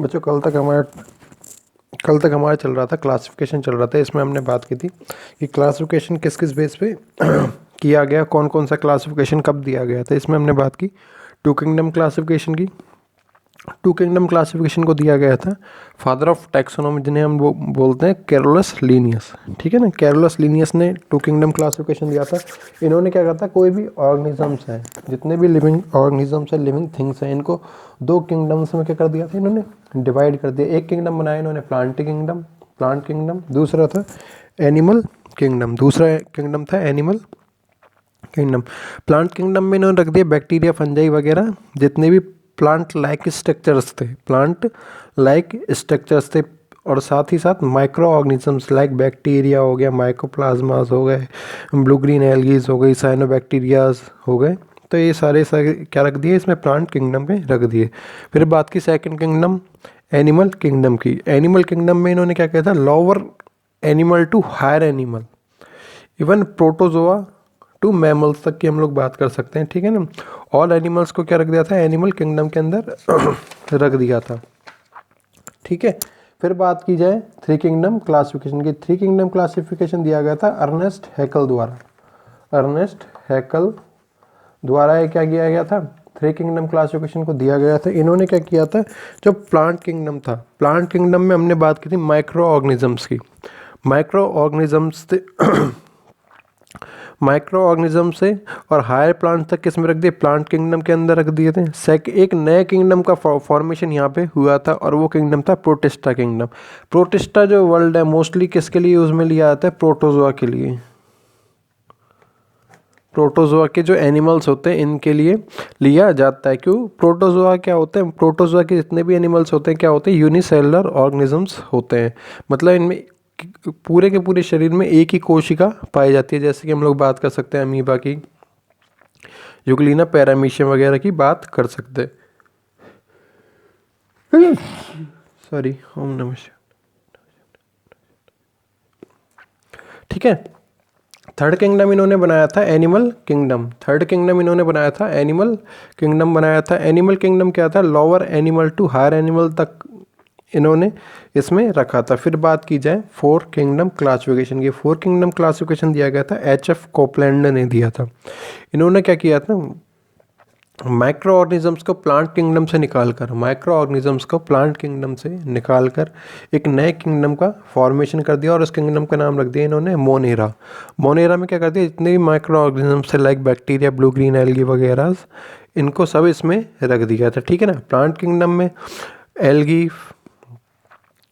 बच्चों कल तक हमारा चल रहा था क्लासिफिकेशन चल रहा था। इसमें हमने बात की थी कि क्लासिफिकेशन किस किस बेस पे किया गया, कौन कौन सा क्लासिफिकेशन कब दिया गया था। इसमें हमने बात की टू किंगडम क्लासिफिकेशन की। टू किंगडम क्लासिफिकेशन को दिया गया था फादर ऑफ टैक्सोनॉमी, जिन्हें हम वो बोलते हैं कैरोलस लीनियस। ठीक है ना, कैरोलस लीनियस ने टू किंगडम क्लासिफिकेशन दिया था। इन्होंने क्या कहा था, कोई भी ऑर्गेनिजम्स हैं, जितने भी लिविंग ऑर्गेनिजम्स हैं, लिविंग थिंग्स हैं, इनको दो किंगडम्स में क्या कर दिया था, इन्होंने डिवाइड कर दिया। एक किंगडम बनाया इन्होंने प्लांट किंगडम, दूसरा था एनिमल किंगडम, दूसरा किंगडम था एनिमल किंगडम। प्लांट किंगडम में इन्होंने रख दिया बैक्टीरिया, फंजाई वगैरह, जितने भी प्लांट लाइक स्ट्रक्चर्स थे, और साथ ही साथ माइक्रो ऑर्गेनिजम्स लाइक बैक्टीरिया हो गया, माइकोप्लाज्मास हो गए, ब्लू ग्रीन एल्गीज हो गई, साइनोबैक्टीरियाज हो गए। तो ये सारे क्या रख दिए इसमें, प्लांट किंगडम में रख दिए। फिर बात की सेकंड किंगडम एनिमल किंगडम की। एनिमल किंगडम में इन्होंने क्या किया था, lower animal to higher animal, even protozoa to mammals तक की हम लोग बात कर सकते हैं। ठीक है ना, ऑल एनिमल्स को क्या रख दिया था, एनिमल किंगडम के अंदर रख दिया था। ठीक है, फिर बात की जाए थ्री किंगडम क्लासिफिकेशन की। थ्री किंगडम क्लासिफिकेशन दिया गया था अर्नेस्ट हैकल द्वारा। अर्नेस्ट हैकल द्वारा ये क्या किया गया था, थ्री किंगडम क्लासिफिकेशन को दिया गया था। इन्होंने क्या किया था, जो प्लांट किंगडम था, प्लांट किंगडम में हमने बात की थी माइक्रो ऑर्गेनिजम्स की। माइक्रो ऑर्गेनिजम्स थे माइक्रो ऑर्गेनिज्म से और हायर प्लांट तक किस में रख दिए, प्लांट किंगडम के अंदर रख दिए थे। एक नए किंगडम का फॉर्मेशन यहाँ पे हुआ था, और वो किंगडम था प्रोटिस्टा किंगडम। प्रोटिस्टा जो वर्ल्ड है मोस्टली किसके लिए यूज में लिया जाता है, प्रोटोजोआ के लिए। प्रोटोजोआ के जो एनिमल्स होते हैं इनके लिए लिया जाता है। क्यों, प्रोटोजोआ क्या होते हैं, प्रोटोजोआ के जितने भी एनिमल्स होते हैं क्या होते हैं, यूनिसेलुलर ऑर्गेनिजम्स होते हैं। मतलब इनमें पूरे के पूरे शरीर में एक ही कोशिका पाई जाती है। जैसे कि हम लोग बात कर सकते हैं अमीबा की, यूग्लिना, पैरामीशियम वगैरह की बात कर सकते हैं। सॉरी, ओम नमः शिवाय। ठीक है, थर्ड किंगडम इन्होंने बनाया था एनिमल किंगडम। थर्ड किंगडम इन्होंने बनाया था एनिमल किंगडम बनाया था। एनिमल किंगडम क्या था, lower animal to higher animal तक इन्होंने इसमें रखा था। फिर बात की जाए फोर किंगडम क्लासिफिकेशन की। फोर किंगडम क्लासिफिकेशन दिया गया था H.F. कोपलैंड ने दिया था। इन्होंने क्या किया था, माइक्रो ऑर्गेनिजम्स को प्लांट किंगडम से निकालकर एक नए किंगडम का फॉर्मेशन कर दिया, और उस किंगडम का नाम रख दिया इन्होंने मोनेरा। मोनेरा में क्या कर दिया, जितने भी माइक्रो ऑर्गेनिजम्स है like bacteria, blue green algae वगैरह, इनको सब इसमें रख दिया था। ठीक है ना, प्लांट किंगडम में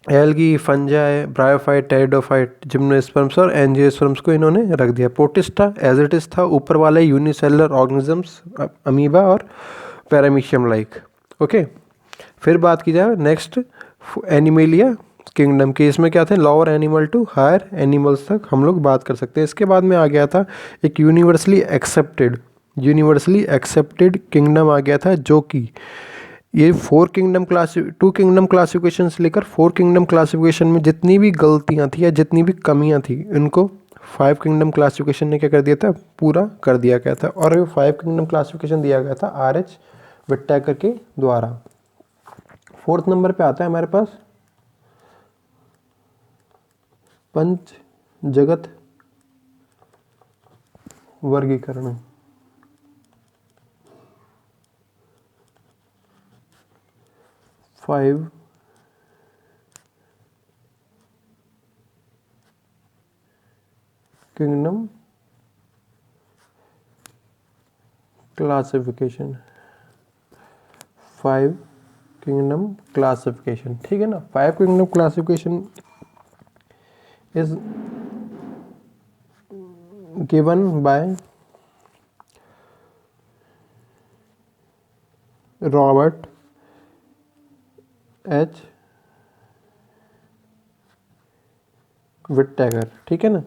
algae, fungi, bryophyte, pteridophyte, gymnosperms और एंजियोस्पर्म्स को इन्होंने रख दिया। प्रोटिस्टा एज इट इज था, ऊपर वाले यूनिसेलुलर ऑर्गेनिजम्स, अमीबा और पैरामीशियम लाइक। ओके, फिर बात की जाए नेक्स्ट एनिमेलिया किंगडम की। इसमें क्या थे, lower animal to higher animals तक हम लोग बात कर सकते हैं। इसके बाद में आ गया था एक यूनिवर्सली एक्सेप्टेड किंगडम आ गया था, जो कि ये टू किंगडम क्लासिफिकेशन से लेकर फोर किंगडम क्लासिफिकेशन में जितनी भी गलतियां थी या जितनी भी कमियां थी, इनको फाइव किंगडम क्लासिफिकेशन ने क्या कर दिया था, पूरा कर दिया गया था। और ये फाइव किंगडम क्लासिफिकेशन दिया गया था R.H. विट्टैकर के द्वारा। फोर्थ नंबर पे आता है हमारे पास पंच जगत वर्गीकरण। Five kingdom classification, five kingdom classification. ठीक है ना, five kingdom classification is given by Robert H. विट्टैगर। ठीक है ना,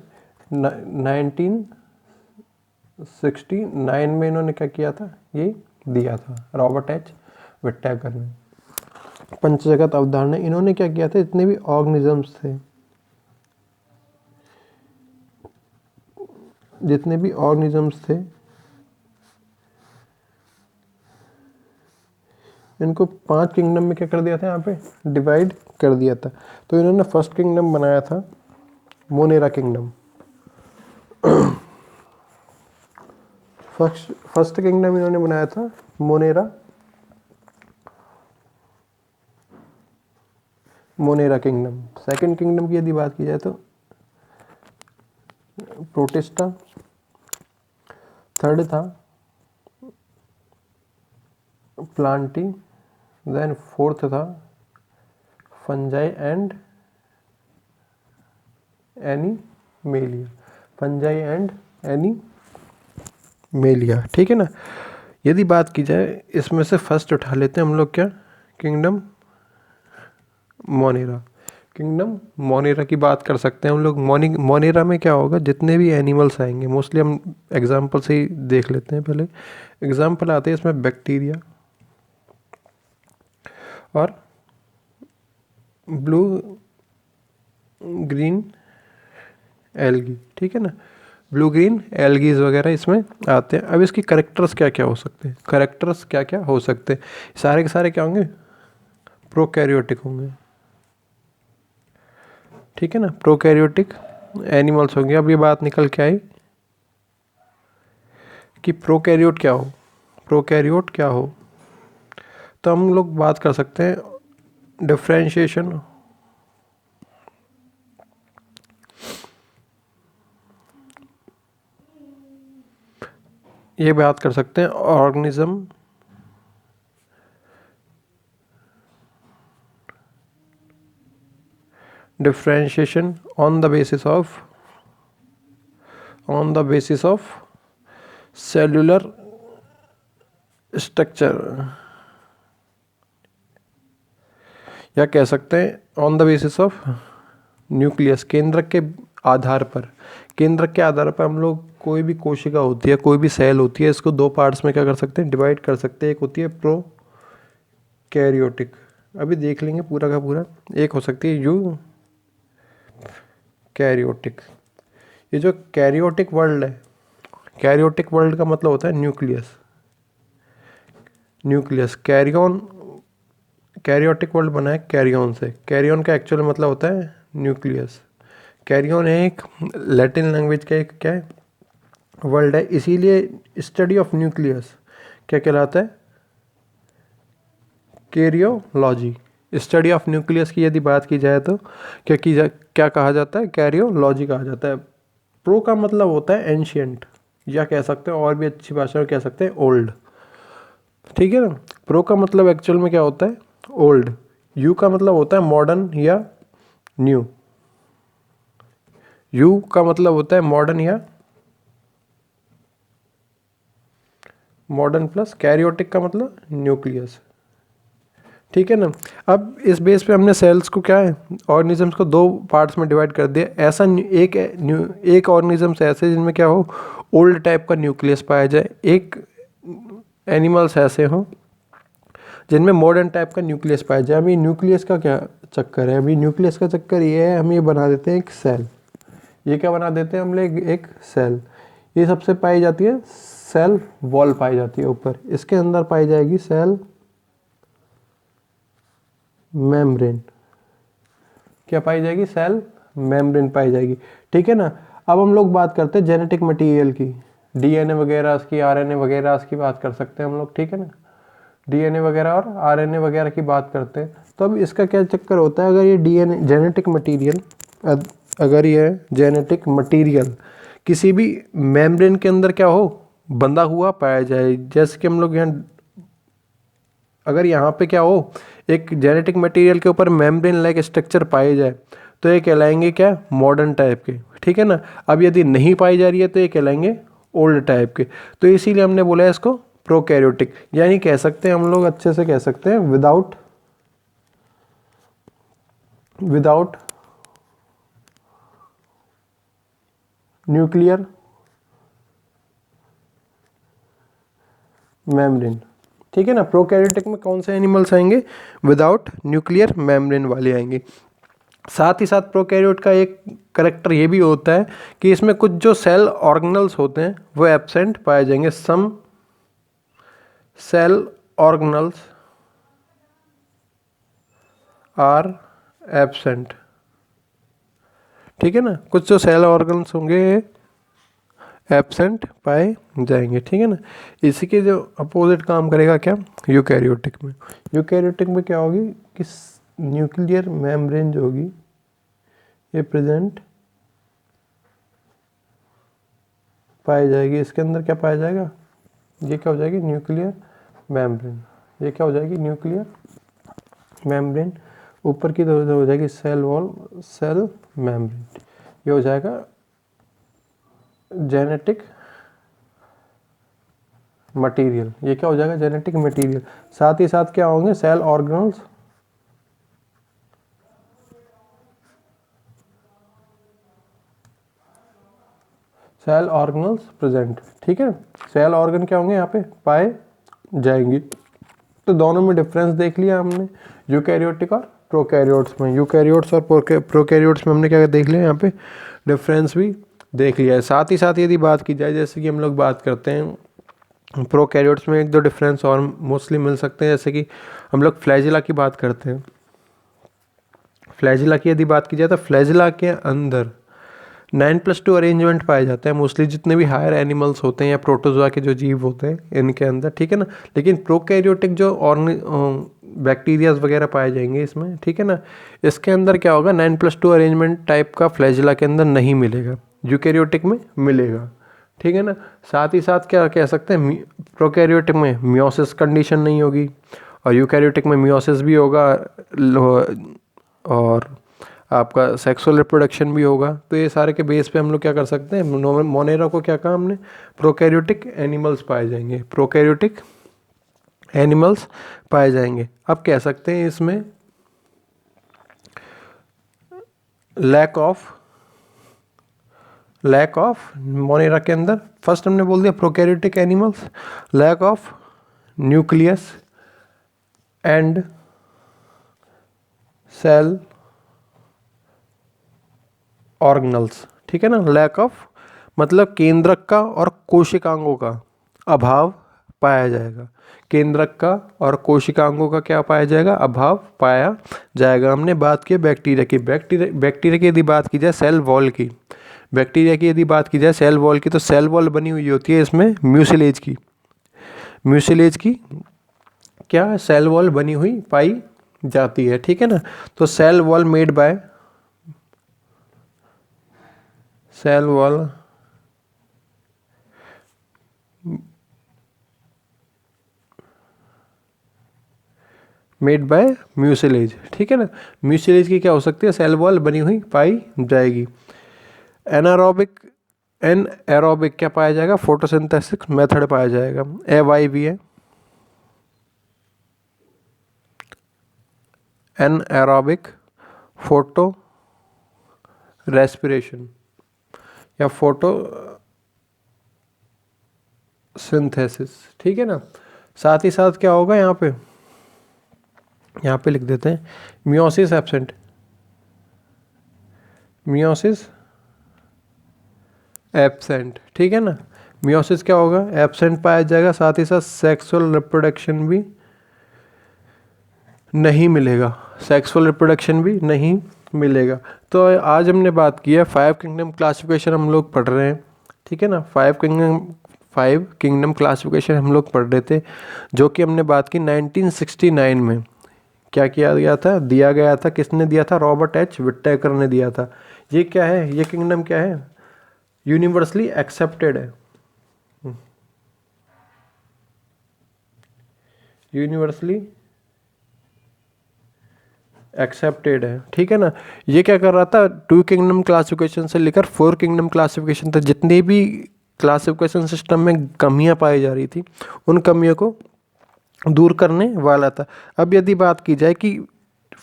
1969 में इन्होंने क्या किया था, ये दिया था रॉबर्ट H. विट्टैगर ने। पंचजगत अवधारणा, इन्होंने क्या किया था, जितने भी ऑर्गेनिजम्स थे, इनको 5 किंगडम में क्या कर दिया था, यहाँ पे डिवाइड कर दिया था। तो इन्होंने फर्स्ट किंगडम बनाया था मोनेरा किंगडम। फर्स्ट किंगडम इन्होंने बनाया था मोनेरा किंगडम। सेकंड किंगडम की यदि बात की जाए तो प्रोटिस्टा, थर्ड था प्लांटी, देन फोर्थ था फंजाई एंड एनीमेलिया, फंजाई एंड एनीमेलिया, ठीक है ना। यदि बात की जाए इसमें से फर्स्ट उठा लेते हैं हम लोग, क्या, किंगडम मोनेरा। किंगडम मोनेरा की बात कर सकते हैं हम लोग। मोनेरा में क्या होगा, जितने भी एनिमल्स आएंगे, मोस्टली हम एग्जाम्पल से ही देख लेते हैं। पहले एग्जाम्पल आते हैं इसमें बैक्टीरिया और ब्लू ग्रीन एल्गी, ठीक है ना, ब्लू ग्रीन एल्गीज वगैरह इसमें आते हैं। अब इसकी करेक्टर्स क्या क्या हो सकते हैं, करेक्टर्स क्या क्या हो सकते हैं, सारे के सारे क्या होंगे, प्रोकैरियोटिक होंगे, ठीक है ना, प्रोकैरियोटिक एनिमल्स होंगे। अब ये बात निकल के आई कि प्रोकैरियोट क्या हो, प्रोकैरियोट क्या हो, तो हम लोग बात कर सकते हैं डिफरेंशिएशन ये बात कर सकते हैं organism differentiation on the basis of cellular structure, या कह सकते हैं on the basis of nucleus, केंद्रक के आधार पर। केंद्रक के आधार पर हम लोग कोई भी कोशिका होती है, कोई भी सेल होती है, इसको दो पार्ट्स में क्या कर सकते हैं, डिवाइड कर सकते हैं। एक होती है प्रोकैरियोटिक, अभी देख लेंगे पूरा का पूरा। एक हो सकती है यूकैरियोटिक। ये जो कैरियोटिक वर्ल्ड है, कैरियोटिक वर्ल्ड का मतलब होता है न्यूक्लियस, कैरियोटिक वर्ल्ड बना है कैरियन से। कैरियन का एक्चुअल मतलब होता है न्यूक्लियस। कैरियन है एक लैटिन लैंग्वेज का एक क्या है, वर्ल्ड है, इसीलिए स्टडी ऑफ न्यूक्लियस क्या कहलाता है, कैरियोलॉजी। स्टडी ऑफ न्यूक्लियस की यदि बात की जाए तो क्या कहा जाता है, कैरियोलॉजी कहा जाता है। प्रो का मतलब होता है एंशियंट, या कह सकते हैं और भी अच्छी भाषा में कह सकते हैं ओल्ड, ठीक है ना। प्रो का मतलब एक्चुअल में क्या होता है, ओल्ड। यू का मतलब होता है मॉडर्न या न्यू, यू का मतलब होता है मॉडर्न या मॉडर्न प्लस कैरियोटिक का मतलब न्यूक्लियस, ठीक है ना। अब इस बेस पे हमने सेल्स को क्या है, ऑर्गेनिजम्स को दो पार्ट्स में डिवाइड कर दिया। ऐसा एक ऑर्गेनिजम्स ऐसे जिनमें क्या हो, ओल्ड टाइप का न्यूक्लियस पाया जाए, एक एनिमल्स ऐसे हों जिनमें मॉडर्न टाइप का न्यूक्लियस पाया जाए। अभी न्यूक्लियस का क्या चक्कर है, अभी न्यूक्लियस का चक्कर ये है, हम ये बना देते हैं एक सेल। ये क्या बना देते हैं हम लोग, एक सेल। ये सबसे पाई जाती है सेल वॉल पाई जाती है ऊपर, इसके अंदर पाई जाएगी सेल मेम्ब्रेन। क्या पाई जाएगी, सेल मेम्ब्रेन पाई जाएगी, ठीक है ना। अब हम लोग बात करते हैं जेनेटिक मटेरियल की, डीएनए वगैरह की, आरएनए वगैरह की बात कर सकते हैं हम लोग, ठीक है ना। डीएनए वगैरह और आरएनए वगैरह की बात करते हैं। तो अब इसका क्या चक्कर होता है, अगर ये डीएनए जेनेटिक मटेरियल, अगर ये जेनेटिक मटेरियल किसी भी मेम्ब्रेन के अंदर क्या हो, बंधा हुआ पाया जाए, जैसे कि हम लोग यहाँ, अगर यहाँ पे क्या हो, एक जेनेटिक मटेरियल के ऊपर मेम्ब्रेन लाइक स्ट्रक्चर पाए जाए, तो ये कहलाएंगे क्या, मॉडर्न टाइप के, ठीक है ना। अब यदि नहीं पाई जा रही है तो ये कहलाएंगे ओल्ड टाइप के। तो इसीलिए हमने बोला है इसको प्रोकैरियोटिक, यानी कह सकते हैं हम लोग अच्छे से कह सकते हैं विदाउट न्यूक्लियर मेम्ब्रेन, ठीक है ना। प्रोकैरियोटिक में कौन से एनिमल्स आएंगे, विदाउट न्यूक्लियर मेम्ब्रेन वाले आएंगे। साथ ही साथ प्रोकैरियोट का एक करैक्टर ये भी होता है कि इसमें कुछ जो सेल ऑर्गेनल्स होते हैं वो एब्सेंट पाए जाएंगे। Some cell organelles are absent, ठीक है ना। कुछ जो सेल ऑर्गन्स होंगे एब्सेंट पाए जाएंगे, ठीक है ना। इसी के जो अपोजिट काम करेगा क्या, यूकैरियोटिक में। यूकैरियोटिक में क्या होगी कि न्यूक्लियर मेम्ब्रेन जो होगी ये प्रेजेंट पाई जाएगी। इसके अंदर क्या पाया जाएगा, ये क्या हो जाएगी, न्यूक्लियर मेम्ब्रेन। ये क्या हो जाएगी, न्यूक्लियर मेम्ब्रेन। ऊपर की तरफ हो जाएगी सेल वॉल, सेल मेम्ब्रेन। ये हो जाएगा जेनेटिक मटेरियल। ये क्या हो जाएगा, जेनेटिक मटेरियल। साथ ही साथ क्या होंगे, cell organs, cell organs present, ठीक है। सेल ऑर्गन क्या होंगे यहाँ पे पाए जाएंगे। तो दोनों में डिफरेंस देख लिया हमने, यूकैरियोटिक और प्रोकैरियोट्स में। यूकैरियोट्स और प्रोकैरियोट्स में हमने क्या देख लिया, यहाँ पे डिफरेंस भी देख लिया है। साथ ही साथ यदि बात की जाए, जैसे कि हम लोग बात करते हैं प्रोकैरियोट्स में एक दो डिफरेंस और मोस्टली मिल सकते हैं। जैसे कि हम लोग फ्लैजिला की बात करते हैं। फ्लैजिला की यदि बात की जाए तो फ्लैजिला के अंदर 9+2 अरेंजमेंट पाए जाते हैं मोस्टली, जितने भी हायर एनिमल्स होते हैं या प्रोटोजोआ के जो जीव होते हैं इनके अंदर, ठीक है ना। लेकिन प्रोकैरियोटिक जो बैक्टीरियाज वगैरह पाए जाएंगे इसमें, ठीक है ना, इसके अंदर क्या होगा, 9+2 अरेंजमेंट टाइप का फ्लैजिला के अंदर नहीं मिलेगा, यूकैरियोटिक में मिलेगा, ठीक है ना। साथ ही साथ क्या कह सकते हैं, प्रोकैरियोटिक में मियोसिस कंडीशन नहीं होगी और यूकैरियोटिक में मियोसिस भी होगा और आपका सेक्सुअल रिप्रोडक्शन भी होगा। तो ये सारे के बेस पे हम लोग क्या कर सकते हैं, मोनेरा को क्या कहा हमने, प्रोकैरियोटिक एनिमल्स पाए जाएंगे, प्रोकैरियोटिक एनिमल्स पाए जाएंगे। अब कह सकते हैं इसमें लैक ऑफ मोनेरा के अंदर, फर्स्ट हमने बोल दिया prokaryotic animals, lack of nucleus and cell organelles, ठीक है ना। लैक ऑफ मतलब केंद्रक का और कोशिकांगों का अभाव पाया जाएगा। केंद्रक का और कोशिकांगों का क्या पाया जाएगा, अभाव पाया जाएगा। हमने बात की बैक्टीरिया की, बैक्टीरिया की यदि बात की जाए सेल वॉल की, बैक्टीरिया की यदि बात की जाए सेल वॉल की, तो सेल वॉल बनी हुई होती है इसमें म्यूसिलेज की, म्यूसिलेज की क्या सेल वॉल बनी हुई पाई जाती है, ठीक है ना। तो cell wall made by cell wall made by mucilage, ठीक है ना। म्यूसिलेज की क्या हो सकती है, सेल वॉल बनी हुई पाई जाएगी। एनारोबिक क्या पाया जाएगा, फोटोसिंथेसिस मेथड पाया जाएगा, AYV एनारोबिक फोटो रेस्पिरेशन या फोटो सिंथेसिस, ठीक है ना। साथ ही साथ क्या होगा, यहाँ पे लिख देते हैं मियोसिस एब्सेंट, मियोसिस एब्सेंट, ठीक है ना। मियोसिस क्या होगा, एब्सेंट पाया जाएगा। साथ ही साथ सेक्सुअल रिप्रोडक्शन भी नहीं मिलेगा, सेक्सुअल रिप्रोडक्शन भी नहीं मिलेगा। तो आज हमने बात की है 5 किंगडम क्लासिफिकेशन हम लोग पढ़ रहे हैं, ठीक है ना। 5 किंगडम क्लासिफिकेशन हम लोग पढ़ रहे थे, जो कि हमने बात की 1969 में क्या किया गया था, दिया गया था। किसने दिया था, रॉबर्ट एच विट्टेकर ने दिया था। ये क्या है, ये किंगडम क्या है, यूनिवर्सली एक्सेप्टेड है, यूनिवर्सली एक्सेप्टेड है, ठीक है ना। ये क्या कर रहा था, 2 किंगडम क्लासिफिकेशन से लेकर 4 किंगडम क्लासिफिकेशन तक जितनी भी क्लासिफिकेशन सिस्टम में कमियां पाई जा रही थी, उन कमियों को दूर करने वाला था। अब यदि बात की जाए कि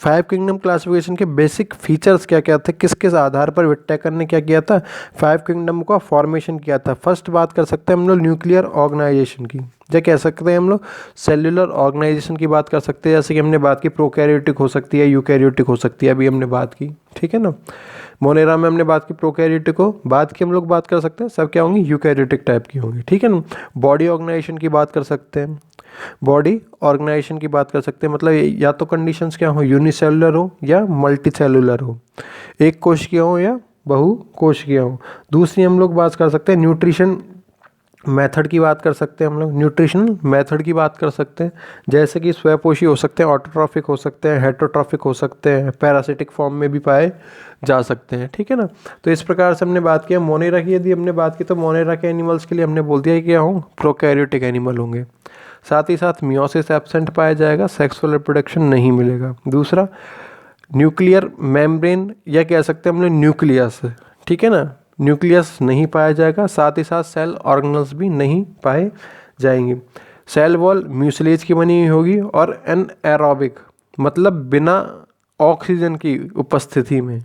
5 किंगडम क्लासिफिकेशन के बेसिक फीचर्स क्या क्या थे, किस किस आधार पर विट्टेकर ने क्या किया था, 5 किंगडम का फॉर्मेशन किया था। फर्स्ट बात कर सकते हैं हम लोग न्यूक्लियर ऑर्गेनाइजेशन की, या कह सकते हैं हम लोग सेल्युलर ऑर्गेनाइजेशन की बात कर सकते हैं। जैसे कि हमने बात की प्रोकैरियोटिक हो सकती है, यूकैरियोटिक हो सकती है, अभी हमने बात की, ठीक है ना। मोनेरा में हमने बात की प्रोकैरियोटिक को, बात की हम लोग बात कर सकते हैं सब क्या होंगी, यूकैरियोटिक टाइप की होंगी, ठीक है ना। बॉडी ऑर्गेनाइजेशन की बात कर सकते हैं, बॉडी ऑर्गेनाइजेशन की बात कर सकते हैं, मतलब या तो कंडीशंस क्या हो, यूनिसेलुलर हो या मल्टी सेलुलर हो, एक कोशिकीय हो या बहु कोशिकीय हो। दूसरी हम लोग बात कर सकते हैं न्यूट्रिशन मेथड की बात कर सकते हैं, हम लोग न्यूट्रिशनल मेथड की बात कर सकते हैं, जैसे कि स्वयपोषी हो सकते हैं, ऑटोट्रॉफिक हो सकते हैं, हेटरोट्रॉफिक हो सकते हैं, पैरासिटिक फॉर्म में भी पाए जा सकते हैं, ठीक है ना। तो इस प्रकार से हमने बात किया। मोनेरा की यदि हमने बात की तो मोनेरा के एनिमल्स के लिए हमने बोल दिया कि क्या हों, प्रोकैरियोटिक एनिमल होंगे। साथ ही साथ मियोसिस एब्सेंट पाया जाएगा, सेक्सुअल रिप्रोडक्शन नहीं मिलेगा। दूसरा, न्यूक्लियर मेम्ब्रेन या कह सकते हैं हम लोग न्यूक्लियस, ठीक है ना, न्यूक्लियस नहीं पाया जाएगा। साथ ही साथ सेल ऑर्गेनल्स भी नहीं पाए जाएंगे। सेल वॉल म्यूसिलेज की बनी हुई होगी और एनएरोबिक मतलब बिना ऑक्सीजन की उपस्थिति में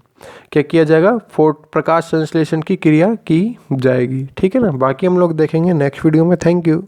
क्या किया जाएगा, प्रकाश संश्लेषण की क्रिया की जाएगी, ठीक है ना। बाकी हम लोग देखेंगे नेक्स्ट वीडियो में। Thank you.